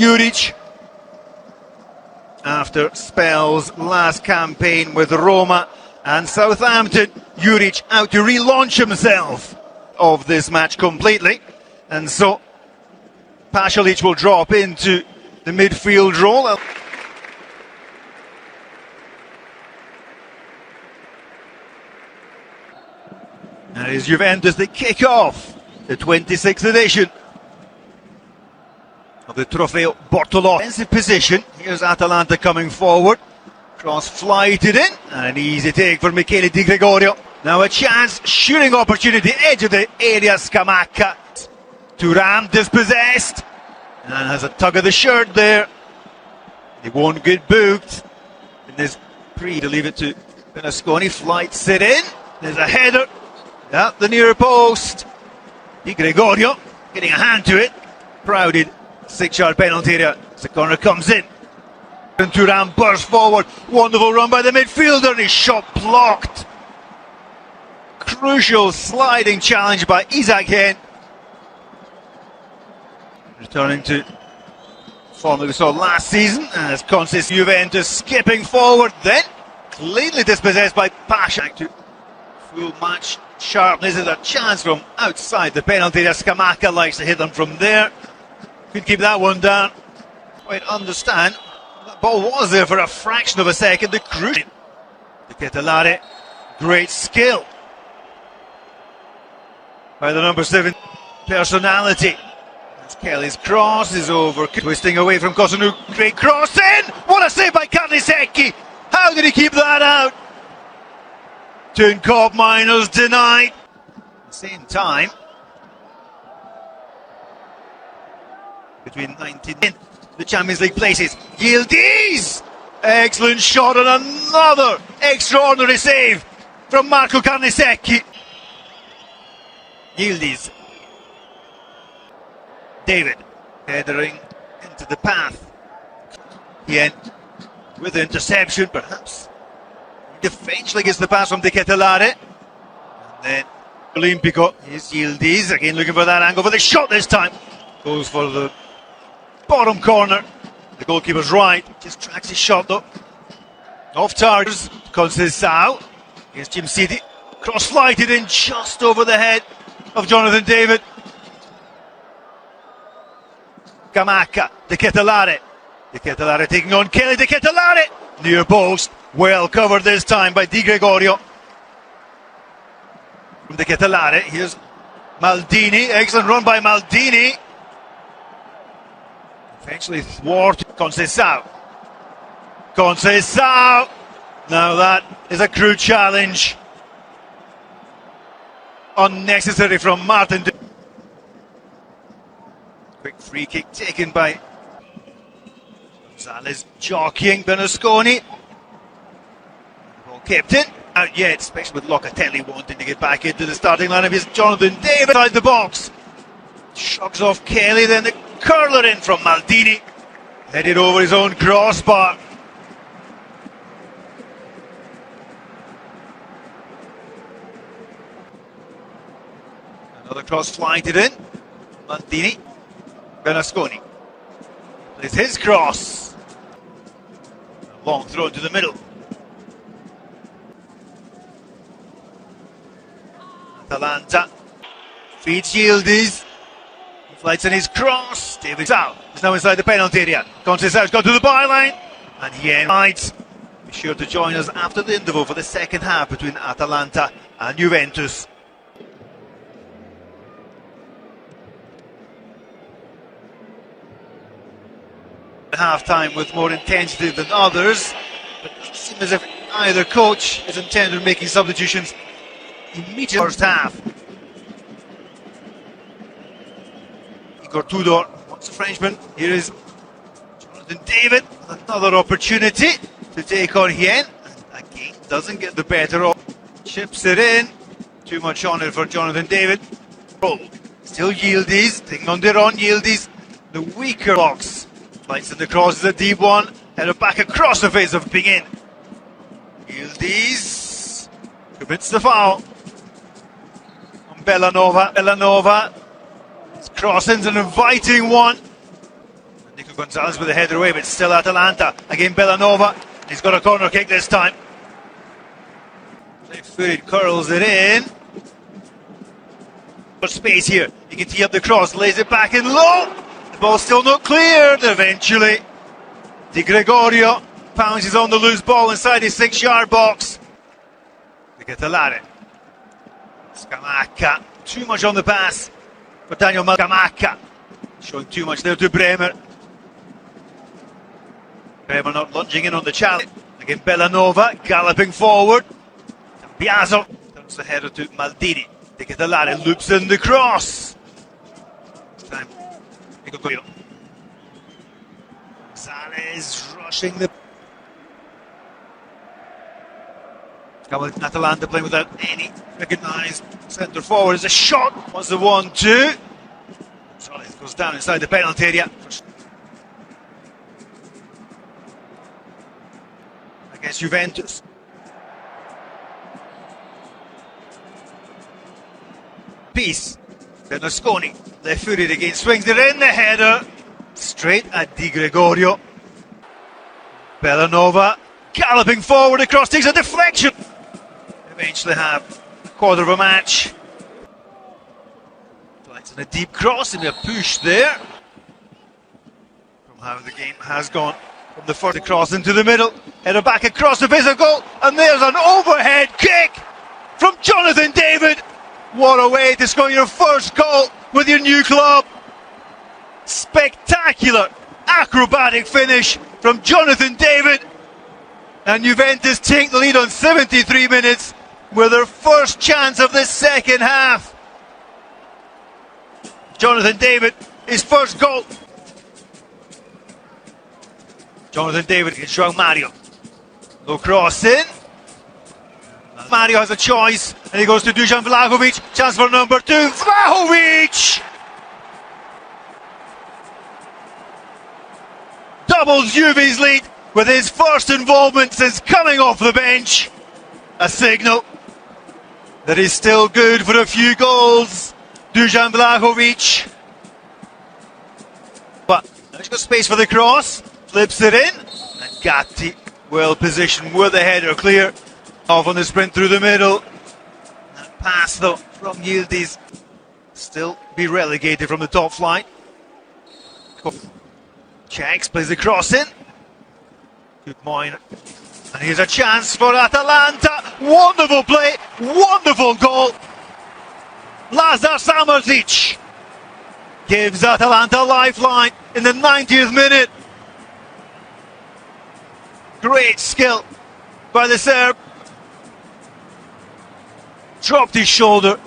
Juric, after spells last campaign with Roma and Southampton, Juric out to relaunch himself of this match completely, and so Pasalic will drop into the midfield role. And it is Juventus that kick off the 26th edition of the Trofeo Bortolò. Defensive position. Here's Atalanta coming forward. Cross flighted in, and an easy take for Michele Di Gregorio. Now a chance, shooting opportunity, edge of the area. Scamacca. Thuram dispossessed, and has a tug of the shirt there. He won't get booked in this to leave it to Bernasconi. Flights it in. There's a header at the near post. Di Gregorio getting a hand to it. Crowded 6-yard penalty area. The corner comes in. And Thuram bursts forward. Wonderful run by the midfielder, and his shot blocked. Crucial sliding challenge by Isaac Hen. Returning to form that we saw last season as consists Juventus skipping forward, then cleanly dispossessed by Pasha. To full match sharpness. Is a chance from outside the penalty area. Scamacca likes to hit them from there. Could keep that one down. Quite understand. That ball was there for a fraction of a second. The crucial to Ketelare. Great skill by the number 7. Personality. As Kelly's cross is over. Twisting away from Kosunu. Great cross in. What a save by Carnesecchi. How did he keep that out? Tuncop Miners denied. At the same time, between 19 and the Champions League places. Yildiz! Excellent shot and another extraordinary save from Marco Carnesecchi. Yildiz. David headering into the path. Hien with the interception, perhaps. Eventually gets the pass from De Ketelare. And then Olimpico. Here's Yildiz again looking for that angle for the shot this time. Goes for the bottom corner. The goalkeeper's right. Just tracks his shot though. Off target. Conceição. Here's Jim City. Cross flighted in just over the head of Jonathan David. Scamacca. De Ketelare. De Ketelare taking on Kelly. De Ketelare. Near post. Well covered this time by Di Gregorio. From De Ketelare. Here's Maldini. Excellent run by Maldini. Eventually thwarted Conceição. Conceição! Now that is a crude challenge. Unnecessary from Martin. Quick free kick taken by Gonzalez, jockeying Bernasconi. Ball kept in. Out yet, especially with Locatelli wanting to get back into the starting lineup. Here's Jonathan David inside the box. Shrugs off Kelly, then the curler in from Maldini. Headed over his own crossbar. Another cross flighted in. Maldini. Bernasconi plays his cross. A long throw to the middle. Atalanta feeds Yildiz. He flights in his cross. David's out. He's now inside the penalty area. Conceição's got to the byline. And he ends. Be sure to join us after the interval for the second half between Atalanta and Juventus. Half-time with more intensity than others, but it seems as if either coach is intent on making substitutions immediately first half. Igor Tudor wants a Frenchman. Here is Jonathan David with another opportunity to take on Hien. And again, doesn't get the better of. Chips it in. Too much on it for Jonathan David. Still Yildiz, taking on Deron. Yildiz, the weaker box. Flights in the cross is a deep one. Headed back across the face of Pingin. Yildiz commits the foul on Bellanova. Bellanova. His crossing's an inviting one. Gonzalez with the header away, but still Atalanta. Again Bellanova. He's got a corner kick this time. Left-footed curls it in. Space here. You can tee up the cross, lays it back in low. The ball's still not cleared. Eventually, Di Gregorio pounces on the loose ball inside his 6-yard box. De Ketelare. Scamacca. Too much on the pass for Daniel Scamacca. Showing too much there to Bremer. Bremer not lunging in on the challenge. Again, Bellanova galloping forward. Biazzo turns the header to Maldini. De Ketelare loops in the cross. This time, Gonzalez rushing the. Atalanta playing without any recognised centre forward. There's a shot. Was the 1-2. Sorry, it goes down inside the penalty area. Against Juventus. Peace. Bernasconi, left-footed again, swings it in, the header straight at Di Gregorio. Bellanova galloping forward across, takes a deflection. Eventually have a quarter of a match. It's in a deep cross and a push there. From how the game has gone. From the first cross into the middle, header back across the physical, and there's an overhead kick from Jonathan David. What a way to score your first goal with your new club. Spectacular, acrobatic finish from Jonathan David. And Juventus take the lead on 73 minutes with their first chance of the second half. Jonathan David, his first goal. Jonathan David against João Mario. Low cross in. Mario has a choice, and he goes to Dusan Vlahovic. Chance for number 2. Vlahovic! Doubles Juve's lead with his first involvement since coming off the bench. A signal that he's still good for a few goals. Dusan Vlahovic. But he's got space for the cross. Flips it in. And Gatti well positioned with the header clear. Off on the sprint through the middle. That pass though from Yildiz still be relegated from the top flight. Checks, plays the cross in. Good mine. And here's a chance for Atalanta. Wonderful play, wonderful goal. Lazar Samardžić gives Atalanta a lifeline in the 90th minute. Great skill by the Serb. Dropped his shoulder